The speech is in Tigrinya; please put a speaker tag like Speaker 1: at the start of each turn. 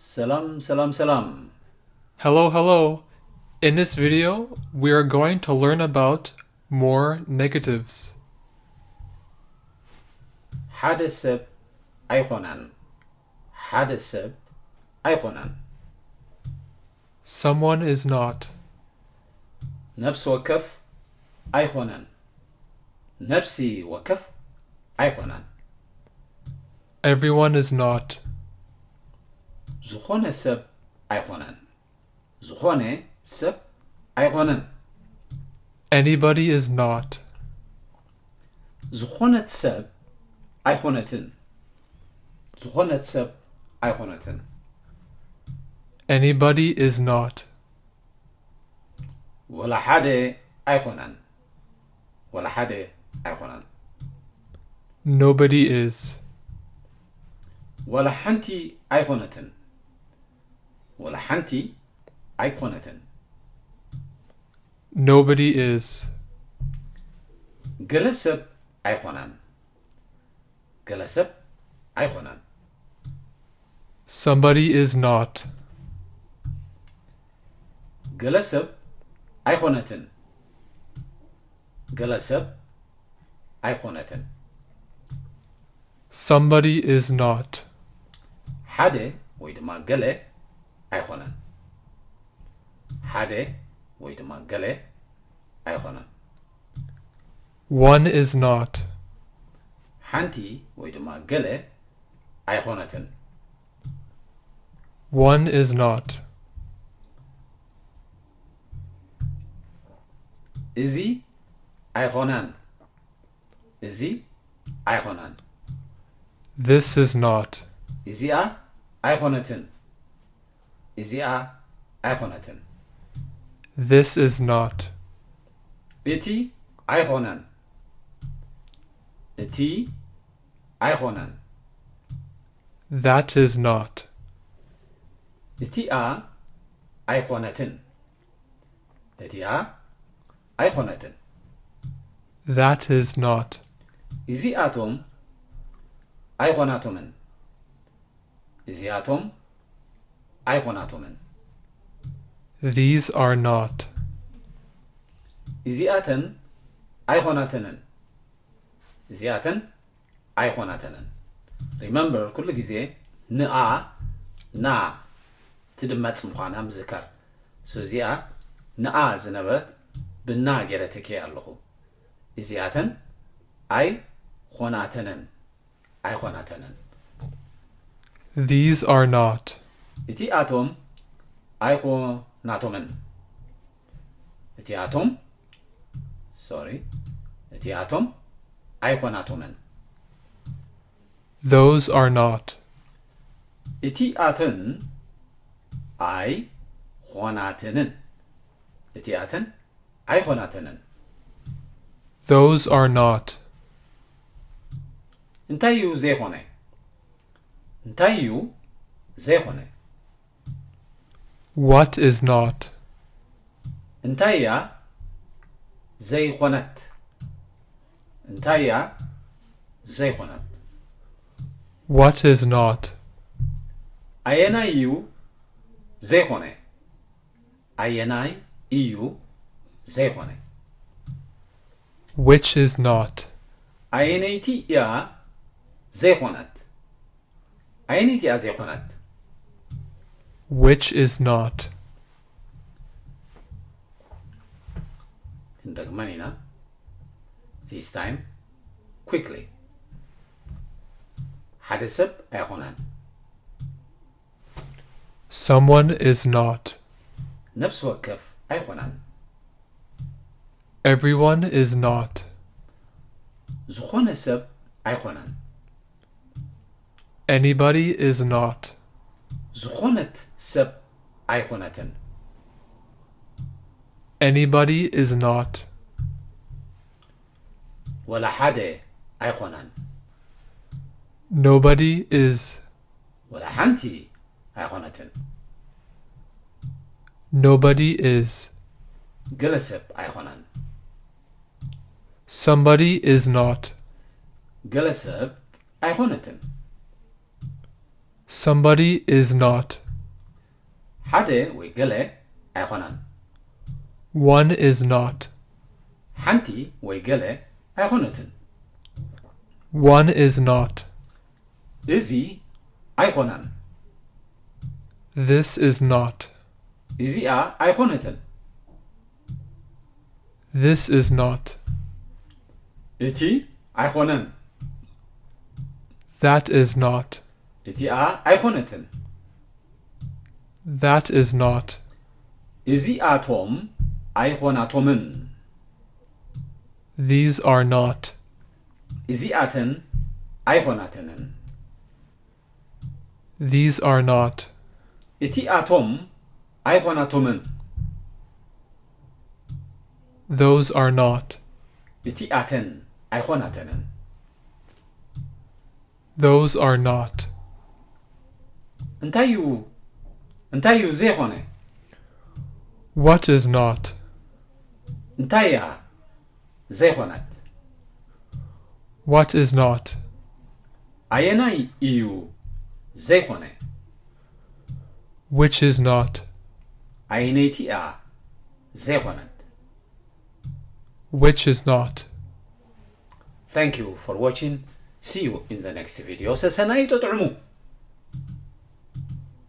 Speaker 1: Salam, salam, salam.
Speaker 2: Hello, hello. In this video, we are going to learn about more negatives.
Speaker 1: ሓደ ሰብ ኣይኮነን ሓደ ሰብ ኣይኮነን
Speaker 2: Someone is not.
Speaker 1: ነፍሲ ወከፍ ኣይኮነን ነፍሲ ወከፍ ኣይኮነን
Speaker 2: Everyone is not.
Speaker 1: ዝኾነ ሰብ ኣይኮነን ዝኾነ ሰብ ኣይኮነን
Speaker 2: Anybody is not.
Speaker 1: ዝኾነት ሰብ ኣይኮነትን ዝኾነት ሰብ ኣይኮነትን
Speaker 2: Anybody is not.
Speaker 1: ወላ ሓደ ኣይኮነን ወላ ሓደ ኣይኮነን
Speaker 2: Nobody is.
Speaker 1: ወላ ሓንቲ ኣይኮነትን ወላ ሓንቲ ኣይኮነትን
Speaker 2: Nobody is.
Speaker 1: ገለ ሰብ ኣይኮነን ገለ ሰብ ኣይኮነን
Speaker 2: Somebody is not.
Speaker 1: ገለ ሰብ ኣይኮነትን ገለ ሰብ ኣይኮነትን
Speaker 2: Somebody is not.
Speaker 1: ሓደ ወይ ድማ ገለ ኣይኮነን ሓደ ወይ ድማ ገለ ኣይኮነን
Speaker 2: One is not.
Speaker 1: ሓንቲ ወይ ድማ ገለ ኣይኮነትን
Speaker 2: One is not.
Speaker 1: እዚ ኣይኮነን እዚ ኣይኮነን
Speaker 2: This is not.
Speaker 1: እዚኣ ኣይኮነትን እዚኣ ኣይኮነትን
Speaker 2: This is not.
Speaker 1: እቲ ኣይኮነን እቲ ኣይኮነን
Speaker 2: That is not.
Speaker 1: እቲኣ ኣይኮነትን እቲኣ ኣይኮነትን
Speaker 2: That is not.
Speaker 1: እዚኣቶም ኣይኮናቶምን እዚኣቶም ኣይኮናቶምን
Speaker 2: These are not.
Speaker 1: እዚኣተን ኣይኮናተንን እዚኣተን ኣይኮናተንን Remember ኩሉ ግዜ ንኣ ና ትድመጽ ምዃና ምዝከር እዚኣ ንኣ ዝነበረት ብና ገይረተከ ኣለኹ እዚኣተን ኣይኮናተንን ኣይኮናተንን
Speaker 2: These are not.
Speaker 1: እቲኣቶም ኣይኮናቶምን እቲኣቶም እቲኣቶም ኣይኮናቶምን
Speaker 2: Those are not.
Speaker 1: እቲኣተን ኣይኮናተንን እቲኣተን ኣይኮናተንን
Speaker 2: Those are not.
Speaker 1: እንታይ እዩ ዘይኾነ እንታይ እዩ ዘይኾነ
Speaker 2: What is not?
Speaker 1: እንታይ እያ ዘይኾነት እንታይ እያ ዘይኾነት
Speaker 2: What is not?
Speaker 1: ኣየናይ እዩ ዘይኾነ ኣየናይ እዩ ዘይኾነ
Speaker 2: Which is not?
Speaker 1: ኣየነይቲ እያ ዘይኾነት ኣየነይቲ እያ ዘይኾነት
Speaker 2: Which is not?
Speaker 1: እንደግመን ኢና this time quickly ሓደ ሰብ ኣይኮነን
Speaker 2: Someone is not.
Speaker 1: ነፍሲ ወከፍ ኣይኮነን
Speaker 2: Everyone is not.
Speaker 1: ዝኾነ ሰብ ኣይኮነን
Speaker 2: Anybody is not.
Speaker 1: ዝኾነት ሰብ ኣይኮነትን
Speaker 2: Anybody is not.
Speaker 1: ወላ ሓደ ኣይኮነን
Speaker 2: Nobody is.
Speaker 1: ወላ ሓንቲ ኣይኮነትን
Speaker 2: Nobody is.
Speaker 1: ገለ ሰብ ኣይኮነን
Speaker 2: Somebody is not.
Speaker 1: ገለ ሰብ ኣይኮነትን
Speaker 2: Somebody is not.
Speaker 1: ሓደ ወይ ገለ ኣይኮናን
Speaker 2: One is not.
Speaker 1: ሓንቲ ወይ ገለ ኣይኮነትን
Speaker 2: One is not.
Speaker 1: እዚ ኣይኮናን
Speaker 2: This is not.
Speaker 1: እዚኣ ኣይኮነትን
Speaker 2: This is not.
Speaker 1: እቲ ኣይኮነን
Speaker 2: That is not.
Speaker 1: እቲኣ ኣይኮነትን
Speaker 2: That is not.
Speaker 1: እዚኣቶም ኣይኮናቶምን
Speaker 2: These are not.
Speaker 1: እዚኣተን ኣይኮናተንን
Speaker 2: These are not.
Speaker 1: እቲኣቶም ኣይኮናቶምን
Speaker 2: Those are not.
Speaker 1: እቲኣተን ኣይኮናተንን
Speaker 2: Those are not.
Speaker 1: እንታይ እዩ ዘይኮነ
Speaker 2: What is not?
Speaker 1: እንታይ እያ ዘይኮነት
Speaker 2: What is not?
Speaker 1: ኣየናይ እዩ ዘይኮነ
Speaker 2: Which is not?
Speaker 1: ኣየነይቲ እያ ዘይኮነት
Speaker 2: Which is not?
Speaker 1: Thank you for watching. See you in the next video. ሰሰናይ ተጥዕሙ